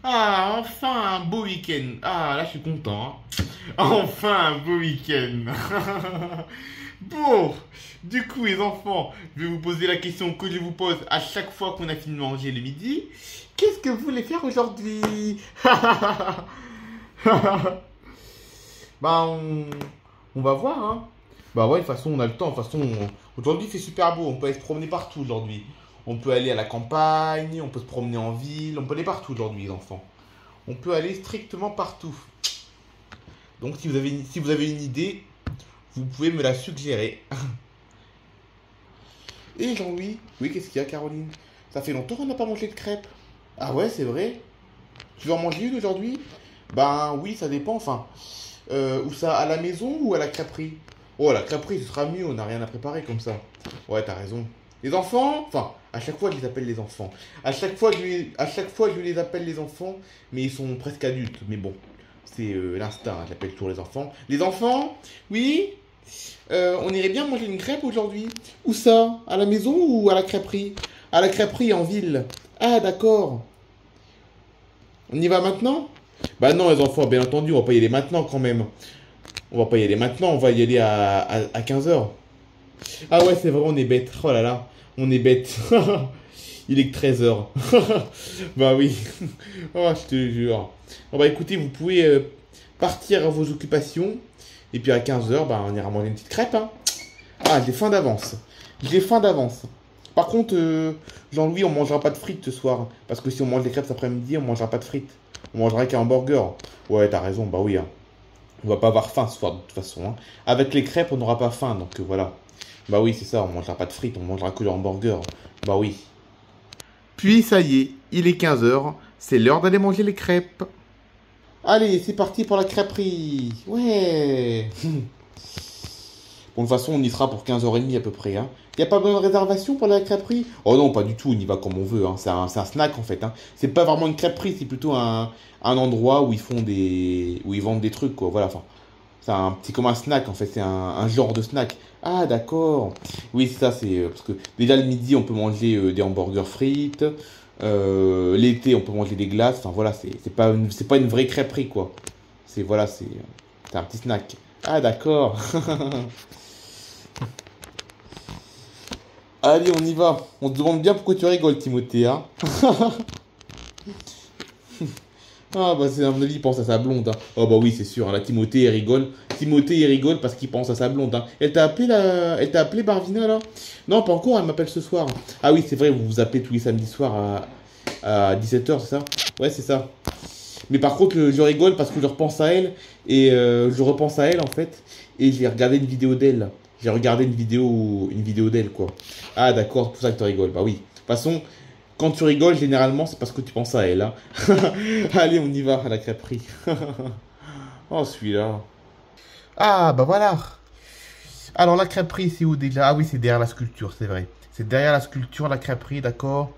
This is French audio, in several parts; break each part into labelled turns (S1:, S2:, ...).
S1: Ah, enfin un beau week-end. Ah, là, je suis content, hein. Enfin un beau week-end. Bon, du coup, les enfants, je vais vous poser la question que je vous pose à chaque fois qu'on a fini de manger le midi. Qu'est-ce que vous voulez faire aujourd'hui? Bah, on va voir, hein. Bah ouais, de toute façon, on a le temps. De toute façon, aujourd'hui, il fait super beau. On peut aller se promener partout aujourd'hui. On peut aller à la campagne, on peut se promener en ville, on peut aller partout aujourd'hui, les enfants. On peut aller strictement partout. Donc, si vous avez une idée, vous pouvez me la suggérer. Et Jean-Louis, oui, qu'est-ce qu'il y a, Caroline? Ça fait longtemps qu'on n'a pas mangé de crêpes. Ah ouais, c'est vrai? Tu veux en manger une aujourd'hui? Ben oui, ça dépend, enfin. Où ça, à la maison ou à la crêperie? Oh, à la crêperie, ce sera mieux, on n'a rien à préparer comme ça. Ouais, t'as raison. Les enfants, enfin, à chaque fois je les appelle les enfants. À chaque fois je les appelle les enfants, mais ils sont presque adultes. Mais bon, c'est l'instinct, hein, j'appelle toujours les enfants. Les enfants, oui, on irait bien manger une crêpe aujourd'hui. Où ça? À la maison ou à la crêperie? À la crêperie en ville. Ah, d'accord. On y va maintenant? Bah non, les enfants, bien entendu, on va pas y aller maintenant quand même. On va pas y aller maintenant, on va y aller à 15 heures. Ah ouais, c'est vrai, on est bête. Oh là là, on est bête. Il est que 13 heures. Bah oui. Oh, je te jure. Bon, bah écoutez, vous pouvez partir à vos occupations. Et puis à 15 heures, bah, on ira manger une petite crêpe, hein. Ah, j'ai faim d'avance. J'ai faim d'avance. Par contre, Jean-Louis, on mangera pas de frites ce soir. Parce que si on mange des crêpes cet après-midi, on mangera pas de frites. On mangera qu'un hamburger. Ouais, t'as raison, bah oui, hein. On va pas avoir faim ce soir de toute façon, hein. Avec les crêpes, on n'aura pas faim, donc voilà. Bah oui, c'est ça, on mangera pas de frites, on mangera que le hamburger. Bah oui. Puis ça y est, il est 15 heures, c'est l'heure d'aller manger les crêpes. Allez, c'est parti pour la crêperie. Ouais. Bon, de toute façon, on y sera pour 15h30 à peu près, hein. Y a pas besoin de réservation pour la crêperie? Oh non, pas du tout, on y va comme on veut, hein. C'est un snack en fait, hein. C'est pas vraiment une crêperie, c'est plutôt un endroit où où ils vendent des trucs, quoi. Voilà, enfin, c'est un petit comme un snack en fait, c'est un genre de snack. Ah d'accord. Oui, c'est ça, c'est parce que déjà le midi on peut manger des hamburgers frites. L'été on peut manger des glaces. Enfin voilà, c'est pas une vraie crêperie quoi. C'est voilà, c'est un petit snack. Ah d'accord. Allez, on y va. On te demande bien pourquoi tu rigoles, Timothée, hein. Ah bah c'est à mon avis il pense à sa blonde, hein. Oh bah oui c'est sûr, hein, la Timothée elle rigole. Timothée il rigole parce qu'il pense à sa blonde, hein. Elle t'a appelé Barvina là? Non pas encore, elle m'appelle ce soir. Ah oui c'est vrai, vous vous appelez tous les samedis soirs à 17h, c'est ça? Ouais c'est ça. Mais par contre je rigole parce que je repense à elle. Et je repense à elle en fait. Et j'ai regardé une vidéo d'elle. J'ai regardé une vidéo d'elle quoi. Ah d'accord, c'est pour ça que tu rigoles. Bah oui. De toute façon, quand tu rigoles, généralement, c'est parce que tu penses à elle, hein. Allez, on y va à la crêperie. Oh, celui-là. Ah, bah voilà. Alors, la crêperie, c'est où déjà? Ah oui, c'est derrière la sculpture, c'est vrai. C'est derrière la sculpture, la crêperie, d'accord.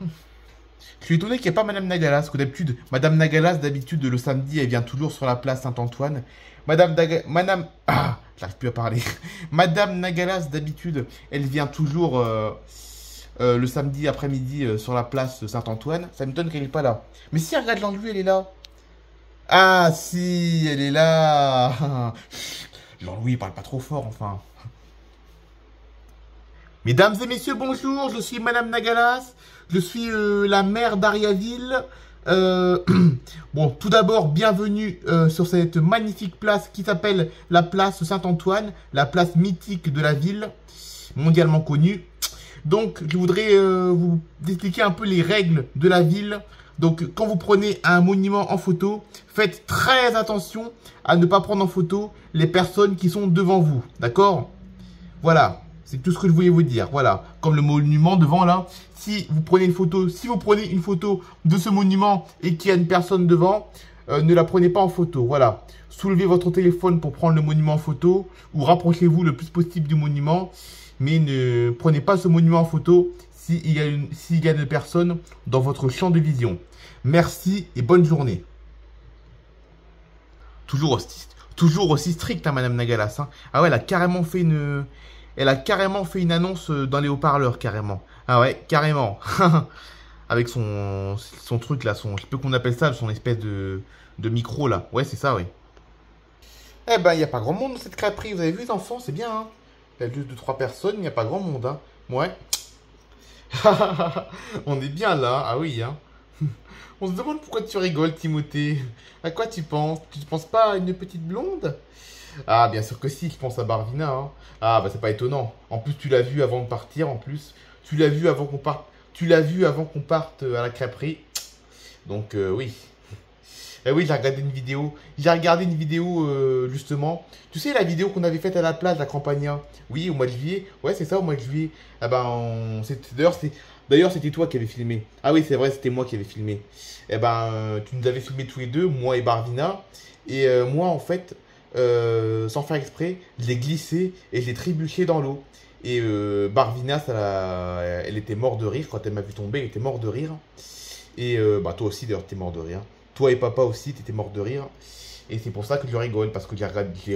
S1: Je suis étonné qu'il n'y ait pas Madame Nagalas, que d'habitude, Madame Nagalas, d'habitude, le samedi, elle vient toujours sur la place Saint-Antoine. Madame... Ah, j'arrive plus à parler. Madame Nagalas, d'habitude, elle vient toujours... le samedi après-midi sur la place Saint-Antoine. Ça m'étonne qu'elle n'est pas là. Mais si, regarde Jean-Louis, elle est là. Ah, si, elle est là. Jean-Louis, parle pas trop fort, enfin. Mesdames et messieurs, bonjour. Je suis Madame Nagalas. Je suis la maire d'Ariaville. Bon, tout d'abord, bienvenue sur cette magnifique place qui s'appelle la place Saint-Antoine, la place mythique de la ville, mondialement connue. Donc, je voudrais vous expliquer un peu les règles de la ville. Donc, quand vous prenez un monument en photo, faites très attention à ne pas prendre en photo les personnes qui sont devant vous. D'accord? Voilà, c'est tout ce que je voulais vous dire. Voilà, comme le monument devant là. Si vous prenez une photo de ce monument et qu'il y a une personne devant, ne la prenez pas en photo. Voilà, soulevez votre téléphone pour prendre le monument en photo ou rapprochez-vous le plus possible du monument. Mais ne prenez pas ce monument en photo s'il y a une personne dans votre champ de vision. Merci et bonne journée. Toujours aussi strict, hein, Madame Nagalas, hein. Ah ouais, elle a carrément fait une annonce dans les haut-parleurs, carrément. Ah ouais, carrément. avec son truc là, je sais pas qu'on appelle ça, son espèce de micro là. Ouais, c'est ça, oui. Eh ben, il n'y a pas grand monde dans cette crêperie. Vous avez vu, les enfants, c'est bien, hein. Il y a juste 2-3 personnes, il n'y a pas grand monde, hein. Ouais. On est bien là, ah oui, hein. On se demande pourquoi tu rigoles, Timothée. À quoi tu penses? Tu ne penses pas à une petite blonde? Ah, bien sûr que si, je pense à Barvina, hein. Ah, bah c'est pas étonnant. En plus, tu l'as vu avant de partir, en plus. Tu l'as vu avant qu'on parte. Tu l'as vu avant qu'on parte à la crêperie. Donc, oui. Eh oui, j'ai regardé une vidéo. J'ai regardé une vidéo, justement. Tu sais, la vidéo qu'on avait faite à la plage, la Campagna. Oui, au mois de juillet. Ouais, c'est ça, au mois de juillet. Ah ben, d'ailleurs, c'était toi qui avais filmé. Ah oui, c'est vrai, c'était moi qui avais filmé. Eh ben, tu nous avais filmé tous les deux, moi et Barvina. Et moi, en fait, sans faire exprès, je l'ai glissé et je l'ai trébuché dans l'eau. Et Barvina, elle était morte de rire. Quand elle m'a vu tomber, elle était morte de rire. Et bah, toi aussi, d'ailleurs, t'es mort de rire. Toi et papa aussi, t'étais mort de rire. Et c'est pour ça que je rigole, parce que j'ai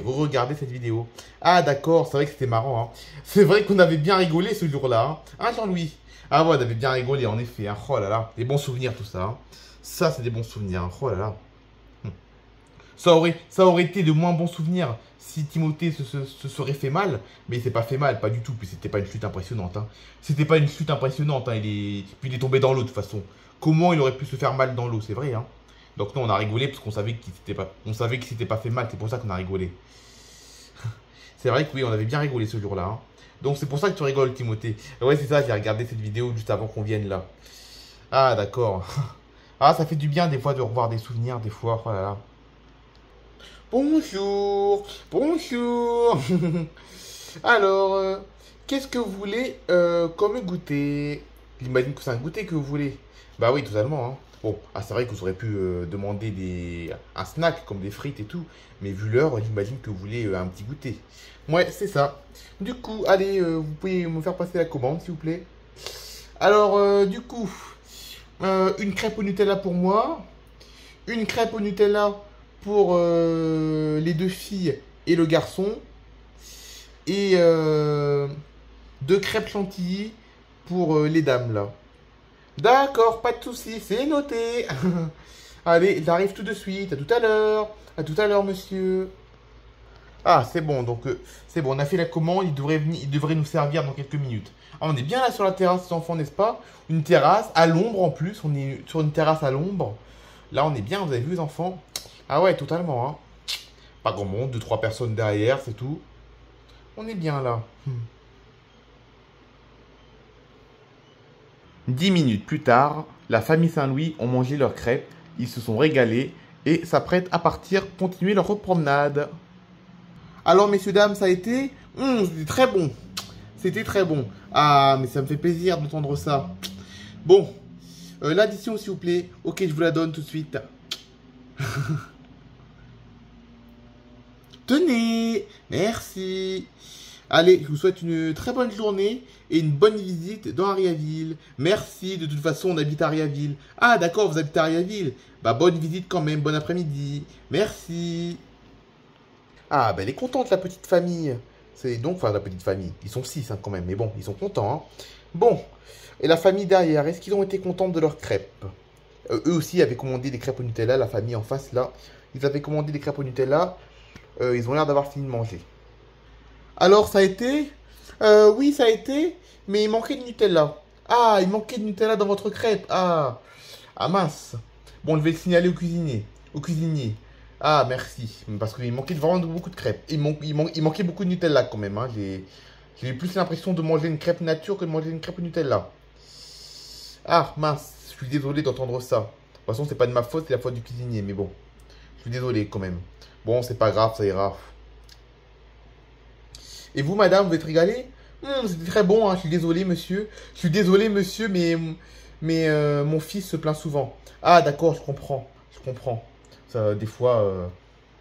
S1: re-regardé cette vidéo. Ah d'accord, c'est vrai que c'était marrant. Hein. C'est vrai qu'on avait bien rigolé ce jour-là. Hein, Jean-Louis? Ah ouais, on avait bien rigolé, en effet. Hein. Oh là là, des bons souvenirs tout ça. Hein. Ça, c'est des bons souvenirs. Hein. Oh là là. Ça aurait été de moins bons souvenirs si Timothée se serait fait mal. Mais il s'est pas fait mal, pas du tout. Puis c'était pas une chute impressionnante. Hein. C'était pas une chute impressionnante. Hein. Puis il est tombé dans l'eau de toute façon. Comment il aurait pu se faire mal dans l'eau, c'est vrai. Hein. Donc non, on a rigolé parce qu'on savait qu'il s'était pas fait mal. C'est pour ça qu'on a rigolé. C'est vrai que oui, on avait bien rigolé ce jour-là. Hein. Donc c'est pour ça que tu rigoles, Timothée. Ouais, c'est ça, j'ai regardé cette vidéo juste avant qu'on vienne là. Ah, d'accord. Ah, ça fait du bien des fois de revoir des souvenirs, des fois. Oh là là. Bonjour, bonjour. Alors, qu'est-ce que vous voulez comme goûter? J'imagine que c'est un goûter que vous voulez. Bah oui, totalement. Hein. Bon, ah, c'est vrai que vous auriez pu demander un snack comme des frites et tout. Mais vu l'heure, j'imagine que vous voulez un petit goûter. Ouais, c'est ça. Du coup, allez, vous pouvez me faire passer la commande, s'il vous plaît. Alors, du coup, une crêpe au Nutella pour moi. Une crêpe au Nutella pour les deux filles et le garçon. Et 2 crêpes chantilly pour les dames, là. D'accord, pas de souci, c'est noté. Allez, j'arrive tout de suite. À tout à l'heure. À tout à l'heure, monsieur. Ah, c'est bon, donc c'est bon, on a fait la commande. Il devrait nous servir dans quelques minutes. Ah, on est bien là sur la terrasse, les enfants, n'est-ce pas? Une terrasse à l'ombre en plus. On est sur une terrasse à l'ombre. Là, on est bien, vous avez vu, les enfants? Ah ouais, totalement. Hein. Pas grand monde, 2-3 personnes derrière, c'est tout. On est bien là. 10 minutes plus tard, la famille Saint-Louis ont mangé leurs crêpes, ils se sont régalés et s'apprêtent à partir continuer leur promenade. Alors messieurs, dames, ça a été? C'était très bon. C'était très bon. Ah, mais ça me fait plaisir d'entendre ça. Bon, l'addition s'il vous plaît. Ok, je vous la donne tout de suite. Tenez, merci. Allez, je vous souhaite une très bonne journée et une bonne visite dans Ariaville. Merci, de toute façon, on habite à Ariaville. Ah, d'accord, vous habitez à Ariaville. Bah, bonne visite quand même, bon après-midi. Merci. Ah, bah, elle est contente, la petite famille. C'est donc, enfin, la petite famille. Ils sont 6 hein, quand même, mais bon, ils sont contents. Hein. Bon, et la famille derrière, est-ce qu'ils ont été contents de leurs crêpes? Eux aussi avaient commandé des crêpes au Nutella, la famille en face, là. Ils avaient commandé des crêpes au Nutella. Ils ont l'air d'avoir fini de manger. Alors, ça a été? Oui, ça a été, mais il manquait de Nutella. Ah, il manquait de Nutella dans votre crêpe. Ah, ah mince. Bon, je vais le signaler au cuisinier. Au cuisinier. Ah, merci. Parce qu'il manquait vraiment beaucoup de crêpes. Il manquait beaucoup de Nutella quand même. Hein. J'ai plus l'impression de manger une crêpe nature que de manger une crêpe Nutella. Ah, mince. Je suis désolé d'entendre ça. De toute façon, c'est pas de ma faute, c'est la faute du cuisinier. Mais bon, je suis désolé quand même. Bon, c'est pas grave, ça ira. Et vous, madame, vous êtes régalée? C'était très bon, hein. Je suis désolé, monsieur. Je suis désolé, monsieur, mais mon fils se plaint souvent. Ah, d'accord, je comprends. Je comprends. Ça, des fois...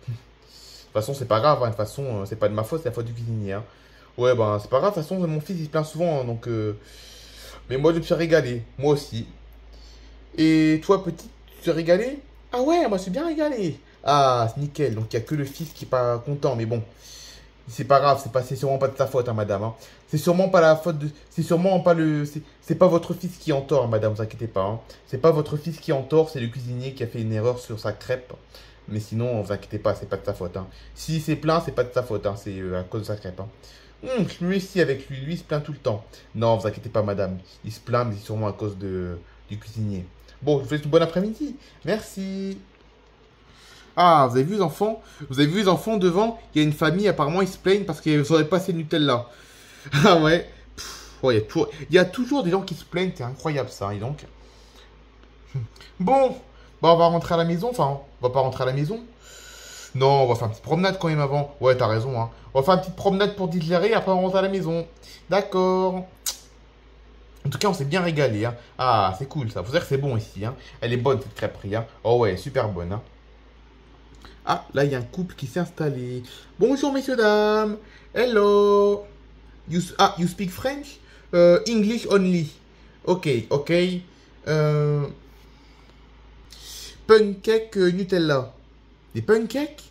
S1: De toute façon, c'est pas grave. Hein. De toute façon, c'est pas de ma faute, c'est la faute du cuisinier. Hein. Ouais, ben, c'est pas grave. De toute façon, mon fils, il se plaint souvent. Hein, donc, mais moi, je me suis régalé. Moi aussi. Et toi, petit, tu t'es régalé? Ah ouais, moi, je suis bien régalé. Ah, c'est nickel. Donc, il n'y a que le fils qui n'est pas content. Mais bon. C'est pas grave, c'est sûrement pas de ta faute, hein, madame. Hein. C'est sûrement pas la faute de. C'est sûrement pas le. C'est pas votre fils qui est en tort, madame, vous inquiétez pas. Hein. C'est pas votre fils qui est en tort, c'est le cuisinier qui a fait une erreur sur sa crêpe. Mais sinon, vous inquiétez pas, c'est pas de ta faute. Hein. Si c'est plein, c'est pas de ta faute, hein. C'est à cause de sa crêpe. Hein. Je me suis avec lui, il se plaint tout le temps. Non, vous inquiétez pas, madame. Il se plaint, mais c'est sûrement à cause du cuisinier. Bon, je vous souhaite une bonne après-midi. Merci. Ah, vous avez vu les enfants? Vous avez vu les enfants devant? Il y a une famille, apparemment, ils se plaignent parce qu'ils auraient pas assez de Nutella. Ah ouais. Ouais, il y a toujours des gens qui se plaignent, c'est incroyable ça, et donc. Bon, bah on va rentrer à la maison, enfin, on va pas rentrer à la maison. Non, on va faire une petite promenade quand même avant. Ouais, t'as raison, hein. On va faire une petite promenade pour digérer, après on rentre à la maison. D'accord. En tout cas, on s'est bien régalé, hein. Ah, c'est cool ça. Faut dire que c'est bon ici, hein. Elle est bonne cette crêperie, hein. Oh ouais, super bonne, hein. Ah, là, il y a un couple qui s'est installé. Bonjour, messieurs, dames. Hello. You speak French? English only. Ok, ok. Pancake Nutella. Des pancakes?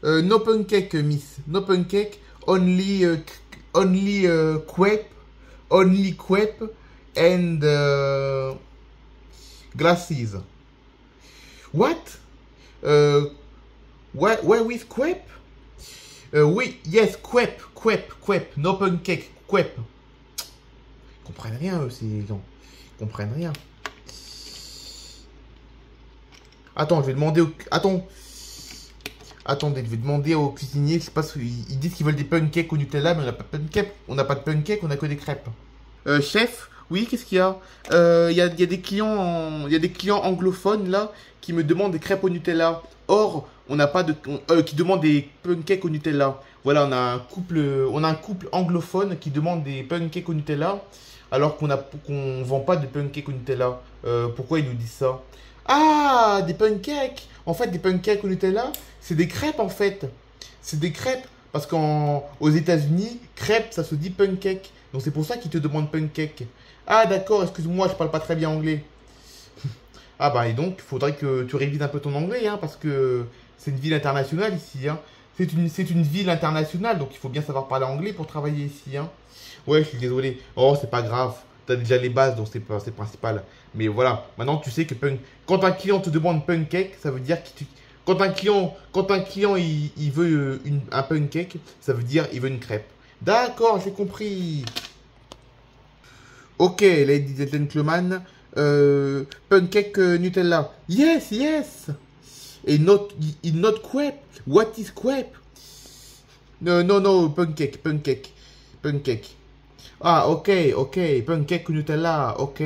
S1: No pancake, miss. No pancake. Only crepe. Only crepe. And glasses. What? Where with crepe? Oui, yes, crepe. No pancake, crepe. Ils comprennent rien, eux, ces gens. Ils comprennent rien. Attends, je vais demander au... Attendez, je vais demander au cuisinier. Je sais pas ils disent qu'ils veulent des pancakes au Nutella, mais on n'a pas de pancakes. On n'a pas de pancakes, on n'a que des crêpes. Chef, oui, qu'est-ce qu'il y a? Il y a des clients, il y a des clients anglophones là qui me demandent des crêpes au Nutella. Or, on n'a pas de, qui demandent des pancakes au Nutella. Voilà, on a un couple anglophone qui demande des pancakes au Nutella, alors qu'on vend pas de pancakes au Nutella. Pourquoi ils nous disent ça? Ah, des pancakes. En fait, des pancakes au Nutella, c'est des crêpes en fait. C'est des crêpes parce qu'aux États-Unis, crêpes ça se dit pancake. Donc c'est pour ça qu'ils te demandent pancake. Ah d'accord, excuse-moi, je parle pas très bien anglais. Ah bah et donc, il faudrait que tu révises un peu ton anglais, hein, parce que c'est une ville internationale ici, hein. C'est une ville internationale, donc il faut bien savoir parler anglais pour travailler ici, hein. Ouais, je suis désolé. Oh, c'est pas grave. T'as déjà les bases, donc c'est principal. Mais voilà, maintenant tu sais que quand un client te demande pancake, ça veut dire que quand un client il veut un pancake, ça veut dire il veut une crêpe. D'accord, j'ai compris. Ok, ladies and gentlemen, pancake Nutella. Yes, yes. Et not crepe. What is crepe? No, pancake. Ah, ok, pancake Nutella, ok.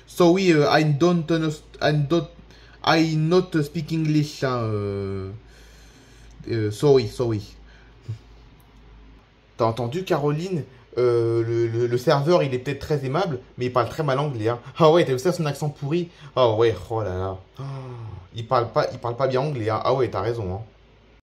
S1: Sorry, I not speak English. Hein, sorry. T'as entendu, Caroline? Le serveur, il est peut-être très aimable, mais il parle très mal anglais. Hein. Ah ouais, t'as vu ça, son accent pourri? Ah ouais, oh là là. Il parle pas bien anglais. Hein. Ah ouais, t'as raison. Hein.